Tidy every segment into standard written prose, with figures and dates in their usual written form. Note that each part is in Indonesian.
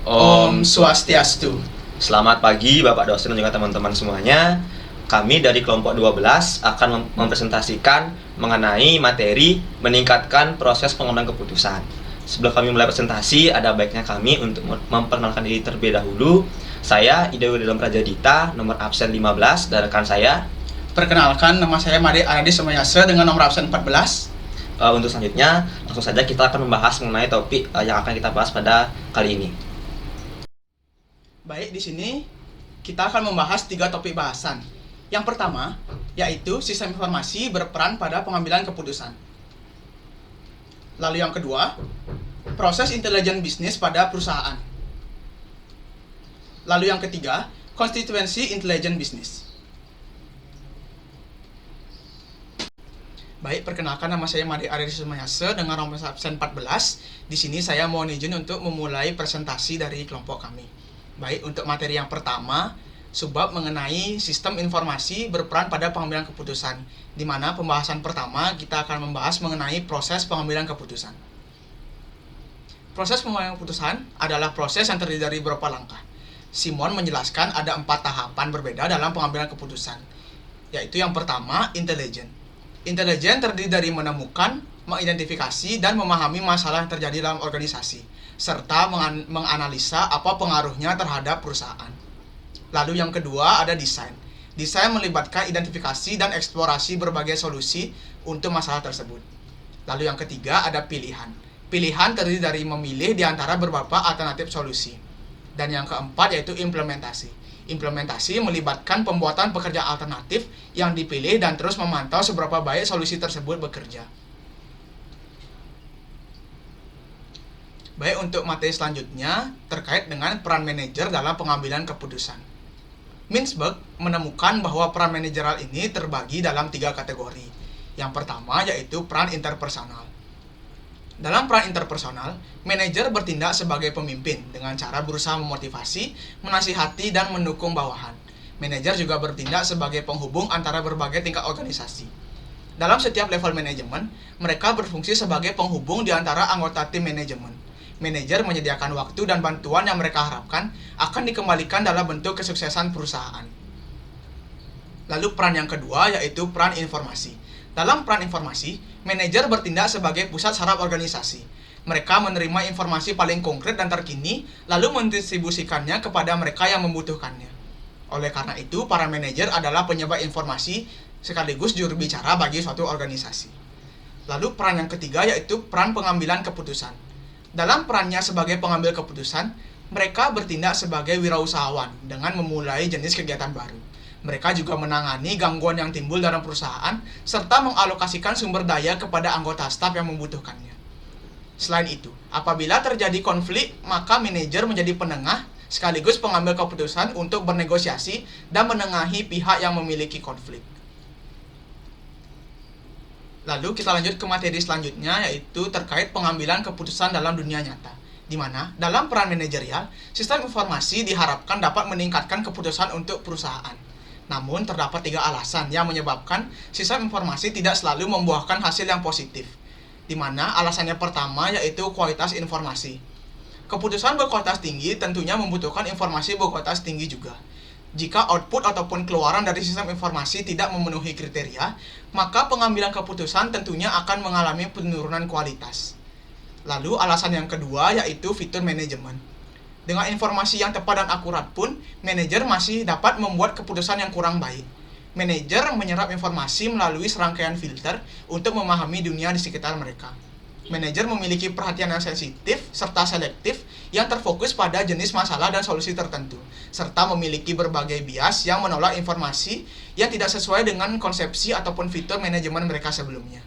Om Swastiastu. Selamat pagi Bapak dosen dan juga teman-teman semuanya. Kami dari kelompok 12 akan mempresentasikan mengenai materi meningkatkan proses pengambilan keputusan. Sebelum kami mulai presentasi, ada baiknya kami untuk memperkenalkan diri terlebih dahulu. Saya Ida Widodam Prajadita, nomor absen 15, dan rekan saya. Perkenalkan, nama saya Made Aradi Semayase dengan nomor absen 14. Untuk selanjutnya, langsung saja kita akan membahas mengenai topik yang akan kita bahas pada kali ini. Baik, di sini kita akan membahas 3 topik bahasan. Yang pertama, yaitu sistem informasi berperan pada pengambilan keputusan. Lalu yang kedua, proses intelijen bisnis pada perusahaan. Lalu yang ketiga, konstituensi intelijen bisnis. Baik, perkenalkan, nama saya Made Aradi Semayase dengan nomor absen 14. Di sini saya mohon izin untuk memulai presentasi dari kelompok kami. Baik, untuk materi yang pertama, subbab mengenai sistem informasi berperan pada pengambilan keputusan, di mana pembahasan pertama kita akan membahas mengenai proses pengambilan keputusan. Proses pengambilan keputusan adalah proses yang terdiri dari beberapa langkah. Simon menjelaskan ada 4 tahapan berbeda dalam pengambilan keputusan, yaitu yang pertama, intelijen. Intelijen terdiri dari menemukan, mengidentifikasi, dan memahami masalah yang terjadi dalam organisasi, serta menganalisa apa pengaruhnya terhadap perusahaan. Lalu yang kedua ada desain. Desain melibatkan identifikasi dan eksplorasi berbagai solusi untuk masalah tersebut. Lalu yang ketiga ada pilihan. Pilihan terdiri dari memilih di antara beberapa alternatif solusi. Dan yang keempat yaitu implementasi. Implementasi melibatkan pembuatan pekerjaan alternatif yang dipilih dan terus memantau seberapa baik solusi tersebut bekerja. Baik, untuk materi selanjutnya terkait dengan peran manajer dalam pengambilan keputusan. Mintzberg menemukan bahwa peran manajerial ini terbagi dalam 3 kategori. Yang pertama yaitu peran interpersonal. Dalam peran interpersonal, manajer bertindak sebagai pemimpin dengan cara berusaha memotivasi, menasihati, dan mendukung bawahan. Manajer juga bertindak sebagai penghubung antara berbagai tingkat organisasi. Dalam setiap level manajemen, mereka berfungsi sebagai penghubung di antara anggota tim manajemen. Manajer menyediakan waktu dan bantuan yang mereka harapkan akan dikembalikan dalam bentuk kesuksesan perusahaan. Lalu peran yang kedua yaitu peran informasi. Dalam peran informasi, manajer bertindak sebagai pusat saraf organisasi. Mereka menerima informasi paling konkret dan terkini, lalu mendistribusikannya kepada mereka yang membutuhkannya. Oleh karena itu, para manajer adalah penyebar informasi sekaligus juru bicara bagi suatu organisasi. Lalu peran yang ketiga yaitu peran pengambilan keputusan. Dalam perannya sebagai pengambil keputusan, mereka bertindak sebagai wirausahawan dengan memulai jenis kegiatan baru. Mereka juga menangani gangguan yang timbul dalam perusahaan, serta mengalokasikan sumber daya kepada anggota staf yang membutuhkannya. Selain itu, apabila terjadi konflik, maka manajer menjadi penengah sekaligus pengambil keputusan untuk bernegosiasi dan menengahi pihak yang memiliki konflik. Lalu kita lanjut ke materi selanjutnya yaitu terkait pengambilan keputusan dalam dunia nyata. Di mana dalam peran manajerial, sistem informasi diharapkan dapat meningkatkan keputusan untuk perusahaan. Namun terdapat 3 alasan yang menyebabkan sistem informasi tidak selalu membuahkan hasil yang positif. Di mana alasannya pertama yaitu kualitas informasi. Keputusan berkualitas tinggi tentunya membutuhkan informasi berkualitas tinggi juga. Jika output ataupun keluaran dari sistem informasi tidak memenuhi kriteria, maka pengambilan keputusan tentunya akan mengalami penurunan kualitas. Lalu alasan yang kedua yaitu fitur manajemen. Dengan informasi yang tepat dan akurat pun, manajer masih dapat membuat keputusan yang kurang baik. Manajer menyerap informasi melalui serangkaian filter untuk memahami dunia di sekitar mereka. Manajer memiliki perhatian yang sensitif serta selektif yang terfokus pada jenis masalah dan solusi tertentu, serta memiliki berbagai bias yang menolak informasi yang tidak sesuai dengan konsepsi ataupun fitur manajemen mereka sebelumnya.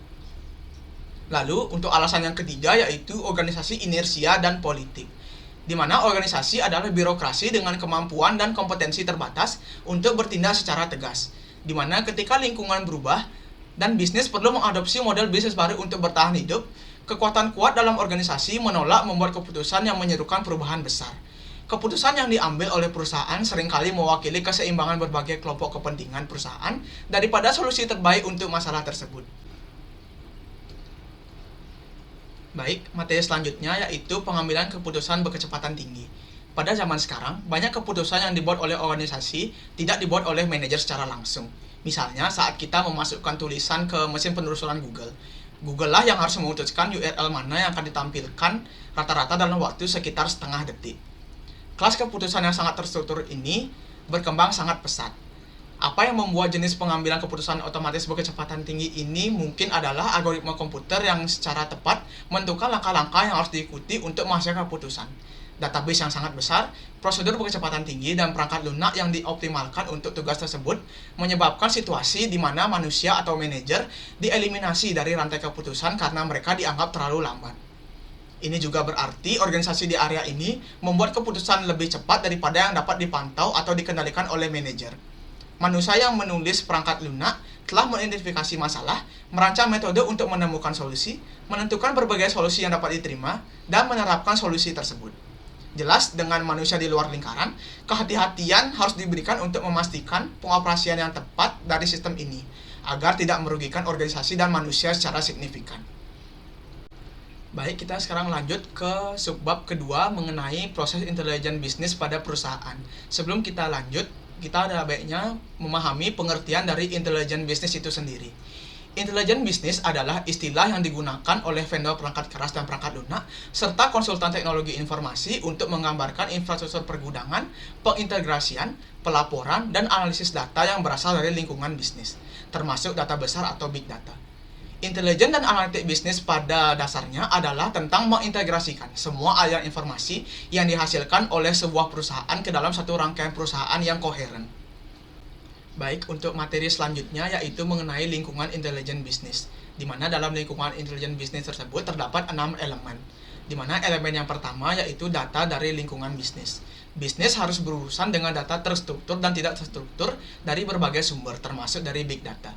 Lalu, untuk alasan yang ketiga yaitu organisasi inersia dan politik, di mana organisasi adalah birokrasi dengan kemampuan dan kompetensi terbatas untuk bertindak secara tegas, di mana ketika lingkungan berubah dan bisnis perlu mengadopsi model bisnis baru untuk bertahan hidup, kekuatan kuat dalam organisasi menolak membuat keputusan yang menyerukan perubahan besar. Keputusan yang diambil oleh perusahaan seringkali mewakili keseimbangan berbagai kelompok kepentingan perusahaan daripada solusi terbaik untuk masalah tersebut. Baik, materi selanjutnya yaitu pengambilan keputusan berkecepatan tinggi. Pada zaman sekarang, banyak keputusan yang dibuat oleh organisasi tidak dibuat oleh manajer secara langsung. Misalnya saat kita memasukkan tulisan ke mesin penelusuran Google. Google lah yang harus memutuskan URL mana yang akan ditampilkan rata-rata dalam waktu sekitar setengah detik. Kelas keputusan yang sangat terstruktur ini berkembang sangat pesat. Apa yang membuat jenis pengambilan keputusan otomatis berkecepatan tinggi ini mungkin adalah algoritma komputer yang secara tepat menentukan langkah-langkah yang harus diikuti untuk menghasilkan keputusan. Database yang sangat besar, prosedur berkecepatan tinggi, dan perangkat lunak yang dioptimalkan untuk tugas tersebut menyebabkan situasi di mana manusia atau manajer dieliminasi dari rantai keputusan karena mereka dianggap terlalu lambat. Ini juga berarti organisasi di area ini membuat keputusan lebih cepat daripada yang dapat dipantau atau dikendalikan oleh manajer. Manusia yang menulis perangkat lunak telah mengidentifikasi masalah, merancang metode untuk menemukan solusi, menentukan berbagai solusi yang dapat diterima, dan menerapkan solusi tersebut. Jelas, dengan manusia di luar lingkaran, kehati-hatian harus diberikan untuk memastikan pengoperasian yang tepat dari sistem ini, agar tidak merugikan organisasi dan manusia secara signifikan. Baik, kita sekarang lanjut ke subbab kedua mengenai proses intelijen bisnis pada perusahaan. Sebelum kita lanjut, kita ada baiknya memahami pengertian dari intelijen bisnis itu sendiri. Intelijen bisnis adalah istilah yang digunakan oleh vendor perangkat keras dan perangkat lunak, serta konsultan teknologi informasi untuk menggambarkan infrastruktur pergudangan, pengintegrasian, pelaporan, dan analisis data yang berasal dari lingkungan bisnis, termasuk data besar atau big data. Intelijen dan analitik bisnis pada dasarnya adalah tentang mengintegrasikan semua aliran informasi yang dihasilkan oleh sebuah perusahaan ke dalam satu rangkaian perusahaan yang koheren. Baik, untuk materi selanjutnya yaitu mengenai lingkungan intelijen bisnis, di mana dalam lingkungan intelijen bisnis tersebut terdapat 6 elemen, di mana elemen yang pertama yaitu data dari lingkungan bisnis. Bisnis harus berurusan dengan data terstruktur dan tidak terstruktur dari berbagai sumber, termasuk dari big data.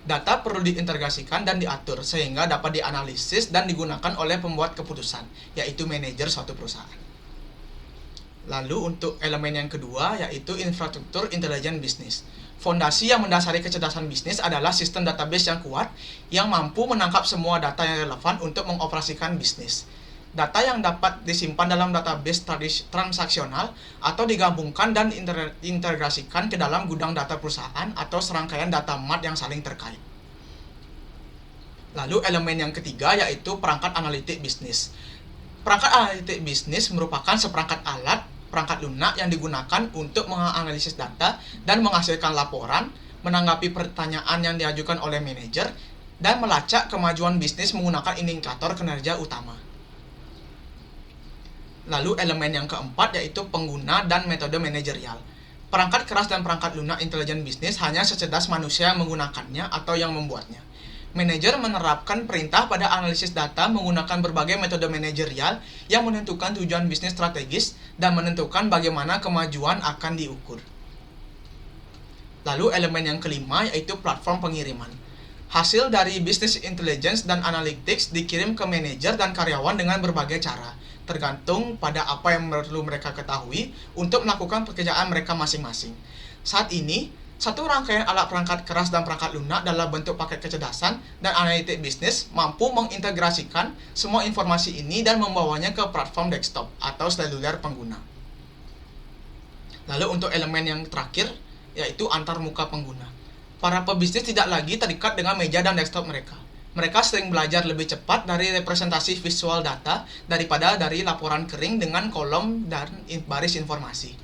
Data perlu diintegrasikan dan diatur sehingga dapat dianalisis dan digunakan oleh pembuat keputusan, yaitu manajer suatu perusahaan. Lalu untuk elemen yang kedua yaitu infrastruktur intelijen bisnis. Fondasi yang mendasari kecerdasan bisnis adalah sistem database yang kuat yang mampu menangkap semua data yang relevan untuk mengoperasikan bisnis. Data yang dapat disimpan dalam database transaksional atau digabungkan dan diintegrasikan ke dalam gudang data perusahaan atau serangkaian data mart yang saling terkait. Lalu elemen yang ketiga yaitu perangkat analitik bisnis. Perangkat analitik bisnis merupakan seperangkat alat perangkat lunak yang digunakan untuk menganalisis data dan menghasilkan laporan, menanggapi pertanyaan yang diajukan oleh manajer, dan melacak kemajuan bisnis menggunakan indikator kinerja utama. Lalu elemen yang keempat yaitu pengguna dan metode manajerial. Perangkat keras dan perangkat lunak intelijen bisnis hanya secerdas manusia yang menggunakannya atau yang membuatnya. Manajer menerapkan perintah pada analisis data menggunakan berbagai metode manajerial yang menentukan tujuan bisnis strategis dan menentukan bagaimana kemajuan akan diukur. Lalu elemen yang kelima yaitu platform pengiriman. Hasil dari business intelligence dan analytics dikirim ke manajer dan karyawan dengan berbagai cara, tergantung pada apa yang perlu mereka ketahui untuk melakukan pekerjaan mereka masing-masing. Saat ini, satu rangkaian alat perangkat keras dan perangkat lunak dalam bentuk paket kecerdasan dan analitik bisnis mampu mengintegrasikan semua informasi ini dan membawanya ke platform desktop atau seluler pengguna. Lalu untuk elemen yang terakhir, yaitu antar muka pengguna. Para pebisnis tidak lagi terikat dengan meja dan desktop mereka. Mereka sering belajar lebih cepat dari representasi visual data daripada dari laporan kering dengan kolom dan baris informasi.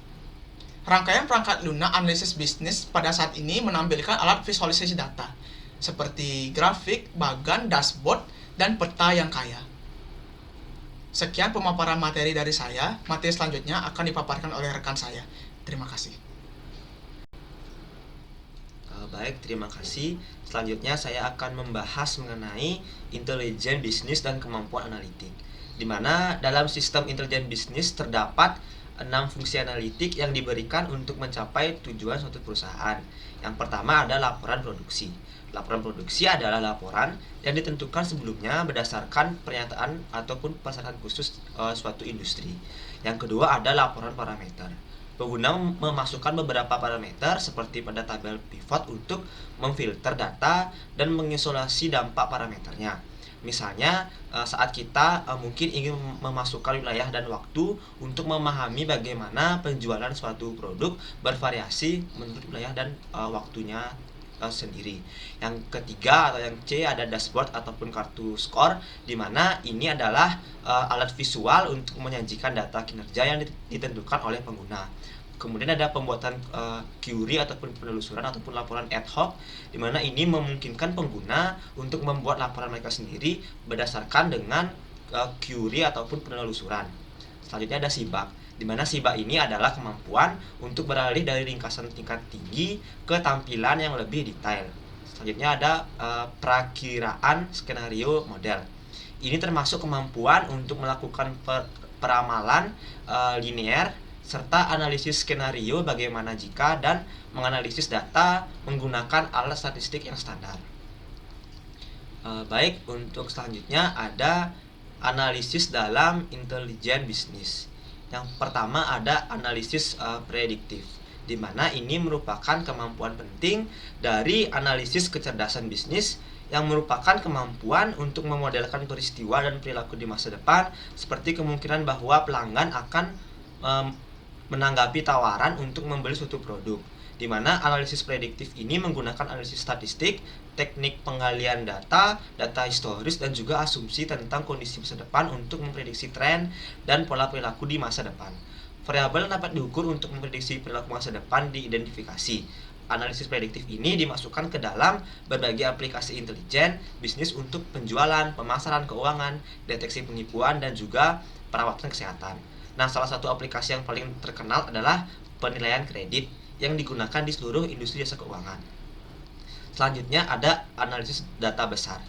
Rangkaian perangkat lunak analisis bisnis pada saat ini menampilkan alat visualisasi data, seperti grafik, bagan, dashboard, dan peta yang kaya. Sekian pemaparan materi dari saya. Materi selanjutnya akan dipaparkan oleh rekan saya. Terima kasih. Baik, terima kasih. Selanjutnya saya akan membahas mengenai intelijen bisnis dan kemampuan analitik, di mana dalam sistem intelijen bisnis terdapat 6 fungsi analitik yang diberikan untuk mencapai tujuan suatu perusahaan. Yang pertama ada laporan produksi. Laporan produksi adalah laporan yang ditentukan sebelumnya berdasarkan pernyataan ataupun persyaratan khusus suatu industri. Yang kedua ada laporan parameter. Pengguna memasukkan beberapa parameter seperti pada tabel pivot untuk memfilter data dan mengisolasi dampak parameternya. Misalnya saat kita mungkin ingin memasukkan wilayah dan waktu untuk memahami bagaimana penjualan suatu produk bervariasi menurut wilayah dan waktunya sendiri. Yang ketiga atau yang C ada dashboard ataupun kartu skor, di mana ini adalah alat visual untuk menyajikan data kinerja yang ditentukan oleh pengguna. Kemudian ada pembuatan query ataupun penelusuran ataupun laporan ad hoc, di mana ini memungkinkan pengguna untuk membuat laporan mereka sendiri berdasarkan dengan query ataupun penelusuran. Selanjutnya ada sibak, di mana sibak ini adalah kemampuan untuk beralih dari ringkasan tingkat tinggi ke tampilan yang lebih detail. Selanjutnya ada prakiraan skenario model. Ini termasuk kemampuan untuk melakukan peramalan linear serta analisis skenario bagaimana jika dan menganalisis data menggunakan alat statistik yang standar. Baik, untuk selanjutnya ada analisis dalam intelijen bisnis. Yang pertama ada analisis prediktif, di mana ini merupakan kemampuan penting dari analisis kecerdasan bisnis yang merupakan kemampuan untuk memodelkan peristiwa dan perilaku di masa depan, seperti kemungkinan bahwa pelanggan akan menanggapi tawaran untuk membeli suatu produk, di mana analisis prediktif ini menggunakan analisis statistik, teknik penggalian data historis, dan juga asumsi tentang kondisi masa depan untuk memprediksi tren dan pola perilaku di masa depan. Variabel dapat diukur untuk memprediksi perilaku masa depan diidentifikasi. Analisis prediktif ini dimasukkan ke dalam berbagai aplikasi intelijen bisnis untuk penjualan, pemasaran keuangan, deteksi penipuan, dan juga perawatan kesehatan. Nah, salah satu aplikasi yang paling terkenal adalah penilaian kredit yang digunakan di seluruh industri jasa keuangan. Selanjutnya ada analisis data besar,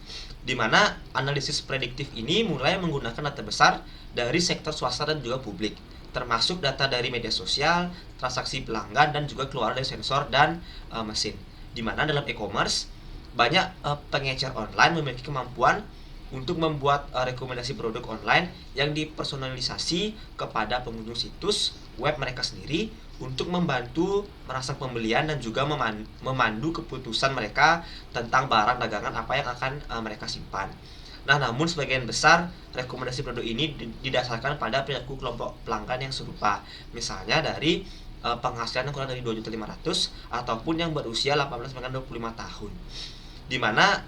di mana analisis prediktif ini mulai menggunakan data besar dari sektor swasta dan juga publik, termasuk data dari media sosial, transaksi pelanggan, dan juga keluar dari sensor dan mesin. Di mana dalam e-commerce banyak pengecer online memiliki kemampuan untuk membuat rekomendasi produk online yang dipersonalisasi kepada pengunjung situs web mereka sendiri untuk membantu merangsang pembelian dan juga memandu keputusan mereka tentang barang dagangan apa yang akan mereka simpan. Nah, namun sebagian besar rekomendasi produk ini didasarkan pada perilaku kelompok pelanggan yang serupa. Misalnya dari penghasilan yang kurang dari 2.500.000 ataupun yang berusia 18-25 tahun. Di mana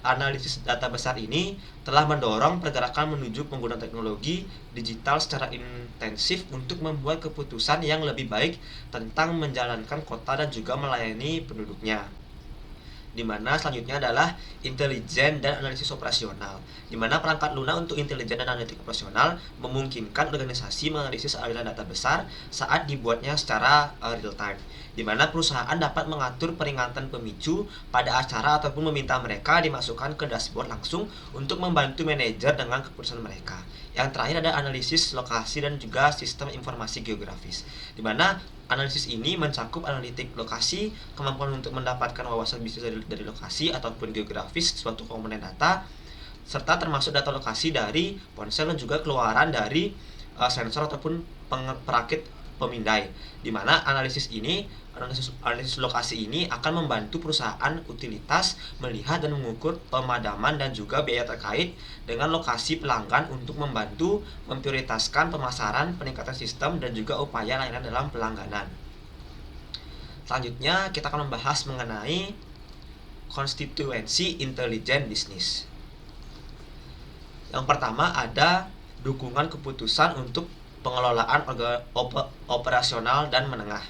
analisis data besar ini telah mendorong pergerakan menuju penggunaan teknologi digital secara intensif untuk membuat keputusan yang lebih baik tentang menjalankan kota dan juga melayani penduduknya. Di mana selanjutnya adalah intelijen dan analisis operasional, di mana perangkat lunak untuk intelijen dan analitik operasional memungkinkan organisasi menganalisis aliran data besar saat dibuatnya secara real time, di mana perusahaan dapat mengatur peringatan pemicu pada acara ataupun meminta mereka dimasukkan ke dashboard langsung untuk membantu manajer dengan keputusan mereka. Yang terakhir ada analisis lokasi dan juga sistem informasi geografis, di mana analisis ini mencakup analitik lokasi, kemampuan untuk mendapatkan wawasan bisnis dari lokasi ataupun geografis suatu komponen data, serta termasuk data lokasi dari ponsel dan juga keluaran dari sensor ataupun perakit pemindai, di mana analisis lokasi ini akan membantu perusahaan utilitas melihat dan mengukur pemadaman dan juga biaya terkait dengan lokasi pelanggan untuk membantu memprioritaskan pemasaran, peningkatan sistem, dan juga upaya layanan dalam pelangganan. Selanjutnya kita akan membahas mengenai konstituensi intelijen bisnis. Yang pertama ada dukungan keputusan untuk pengelolaan operasional dan menengah,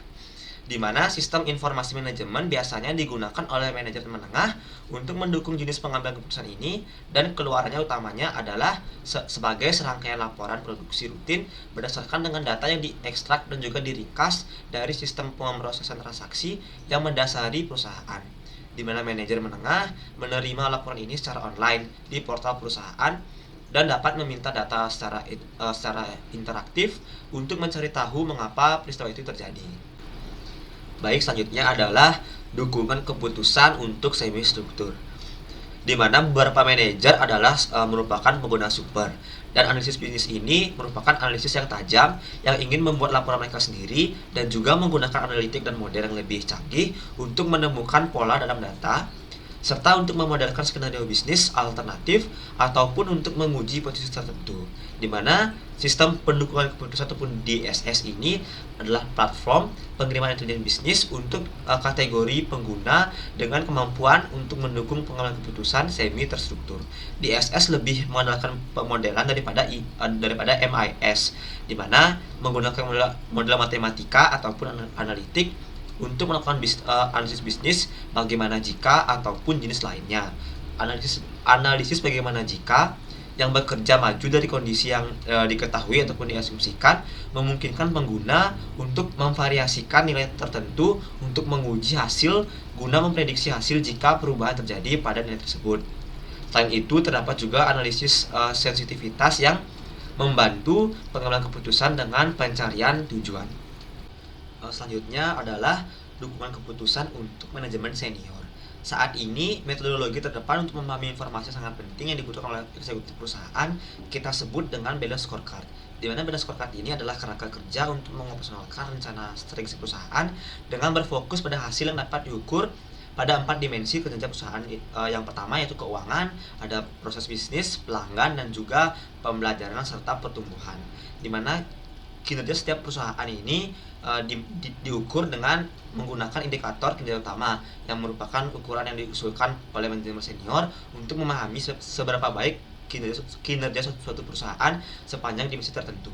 di mana sistem informasi manajemen biasanya digunakan oleh manajer menengah untuk mendukung jenis pengambilan keputusan ini, dan keluarannya utamanya adalah sebagai serangkaian laporan produksi rutin berdasarkan dengan data yang diekstrak dan juga diringkas dari sistem pemrosesan transaksi yang mendasari perusahaan, di mana manajer menengah menerima laporan ini secara online di portal perusahaan dan dapat meminta data secara interaktif untuk mencari tahu mengapa peristiwa itu terjadi. Baik, selanjutnya adalah dukungan keputusan untuk semi struktur, di mana beberapa manajer adalah merupakan pengguna super, dan analisis bisnis ini merupakan analisis yang tajam yang ingin membuat laporan mereka sendiri dan juga menggunakan analitik dan model yang lebih canggih untuk menemukan pola dalam data, serta untuk memodelkan skenario bisnis alternatif ataupun untuk menguji posisi tertentu. Di mana sistem pendukungan keputusan ataupun DSS ini adalah platform pengiriman intelijen bisnis untuk kategori pengguna dengan kemampuan untuk mendukung pengambilan keputusan semi terstruktur. DSS lebih mengandalkan pemodelan daripada MIS, di mana menggunakan model matematika ataupun analitik untuk melakukan analisis bisnis bagaimana jika ataupun jenis lainnya. Analisis bagaimana jika yang bekerja maju dari kondisi yang diketahui ataupun diasumsikan memungkinkan pengguna untuk memvariasikan nilai tertentu untuk menguji hasil guna memprediksi hasil jika perubahan terjadi pada nilai tersebut. Selain itu, terdapat juga analisis sensitivitas yang membantu pengambilan keputusan dengan pencarian tujuan. Selanjutnya adalah dukungan keputusan untuk manajemen senior. Saat ini, metodologi terdepan untuk memahami informasi yang sangat penting yang dibutuhkan oleh eksekutif perusahaan kita sebut dengan balance scorecard. Di mana balance scorecard ini adalah kerangka kerja untuk mengoperasionalkan rencana strategi perusahaan dengan berfokus pada hasil yang dapat diukur pada 4 dimensi kinerja perusahaan. Yang pertama yaitu keuangan, ada proses bisnis, pelanggan, dan juga pembelajaran serta pertumbuhan. Di mana kinerja setiap perusahaan ini diukur dengan menggunakan indikator kinerja utama yang merupakan ukuran yang diusulkan oleh manajemen senior untuk memahami seberapa baik kinerja suatu perusahaan sepanjang dimensi tertentu.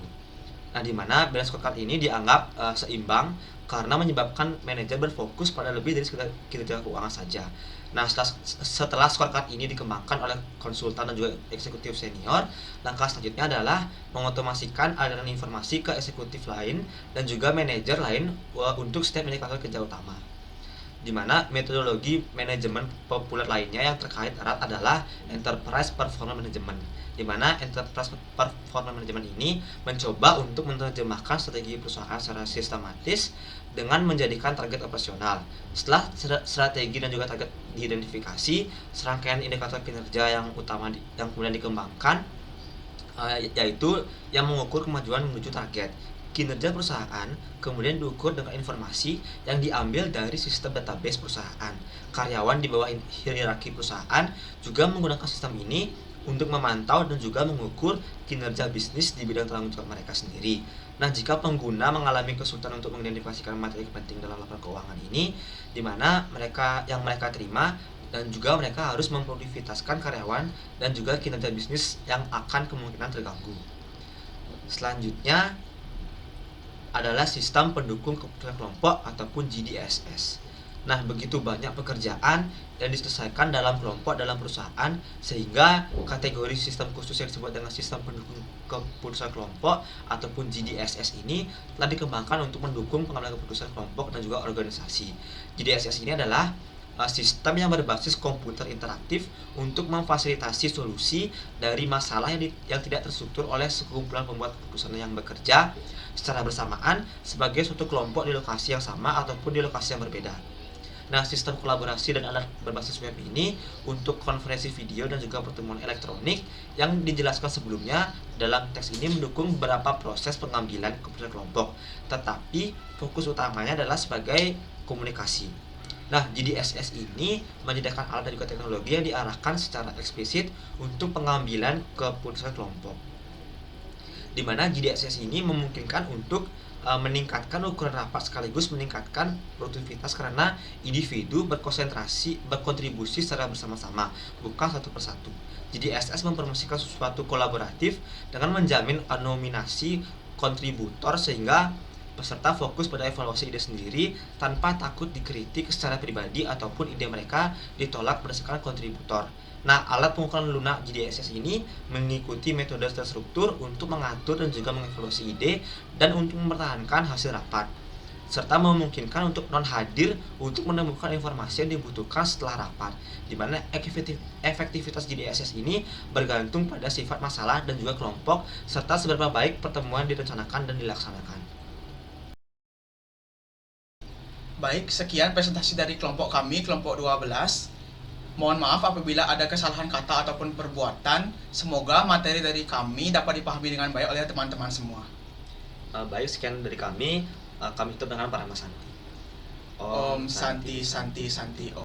Nah, di mana balance scorecard ini dianggap seimbang karena menyebabkan manajer berfokus pada lebih dari sekedar kinerja keuangan saja. Nah, setelah scorecard ini dikembangkan oleh konsultan dan juga eksekutif senior, langkah selanjutnya adalah mengotomasikan aliran informasi ke eksekutif lain dan juga manajer lain untuk setiap indikator kerja utama. Di mana metodologi manajemen populer lainnya yang terkait erat adalah Enterprise Performance Management, di mana Enterprise Performance Management ini mencoba untuk menerjemahkan strategi perusahaan secara sistematis dengan menjadikan target operasional. Setelah strategi dan juga target diidentifikasi, serangkaian indikator kinerja yang utama yang kemudian dikembangkan yaitu yang mengukur kemajuan menuju target. Kinerja perusahaan kemudian diukur dengan informasi yang diambil dari sistem database perusahaan. Karyawan di bawah hierarki perusahaan juga menggunakan sistem ini untuk memantau dan juga mengukur kinerja bisnis di bidang tanggung jawab mereka sendiri. Nah, jika pengguna mengalami kesulitan untuk mengidentifikasikan materi penting dalam laporan keuangan ini, di mana mereka terima dan juga mereka harus memproduktivitaskan karyawan dan juga kinerja bisnis yang akan kemungkinan terganggu. Selanjutnya adalah sistem pendukung keputusan kelompok ataupun GDSS. Nah, begitu banyak pekerjaan yang diselesaikan dalam kelompok dalam perusahaan sehingga kategori sistem khusus yang disebut dengan sistem pendukung keputusan kelompok ataupun GDSS ini telah dikembangkan untuk mendukung pengambilan keputusan kelompok dan juga organisasi. GDSS ini adalah sistem yang berbasis komputer interaktif untuk memfasilitasi solusi dari masalah yang tidak terstruktur oleh sekumpulan pembuat keputusan yang bekerja secara bersamaan sebagai suatu kelompok di lokasi yang sama ataupun di lokasi yang berbeda. Nah, sistem kolaborasi dan alat berbasis web ini untuk konferensi video dan juga pertemuan elektronik yang dijelaskan sebelumnya dalam teks ini mendukung beberapa proses pengambilan keputusan kelompok, tetapi fokus utamanya adalah sebagai komunikasi. Nah, GDSS ini menyediakan alat dan juga teknologi yang diarahkan secara eksplisit untuk pengambilan keputusan kelompok. Di mana GDSS ini memungkinkan untuk meningkatkan ukuran rapat sekaligus meningkatkan produktivitas karena individu berkontribusi secara bersama-sama, bukan satu persatu. GDSS mempromosikan sesuatu kolaboratif dengan menjamin nominasi kontributor sehingga peserta fokus pada evaluasi ide sendiri tanpa takut dikritik secara pribadi ataupun ide mereka ditolak berdasarkan kontributor. Nah, alat pengukuran lunak GDSS ini mengikuti metode terstruktur untuk mengatur dan juga mengevaluasi ide dan untuk mempertahankan hasil rapat, serta memungkinkan untuk non-hadir untuk menemukan informasi yang dibutuhkan setelah rapat, di mana efektivitas GDSS ini bergantung pada sifat masalah dan juga kelompok, serta seberapa baik pertemuan direncanakan dan dilaksanakan. Baik, sekian presentasi dari kelompok kami, kelompok 12. Mohon maaf apabila ada kesalahan kata ataupun perbuatan. Semoga materi dari kami dapat dipahami dengan baik oleh teman-teman semua. Baik, sekian dari kami. Kami tutup dengan para Santi. Om Santi Santi Santi Om.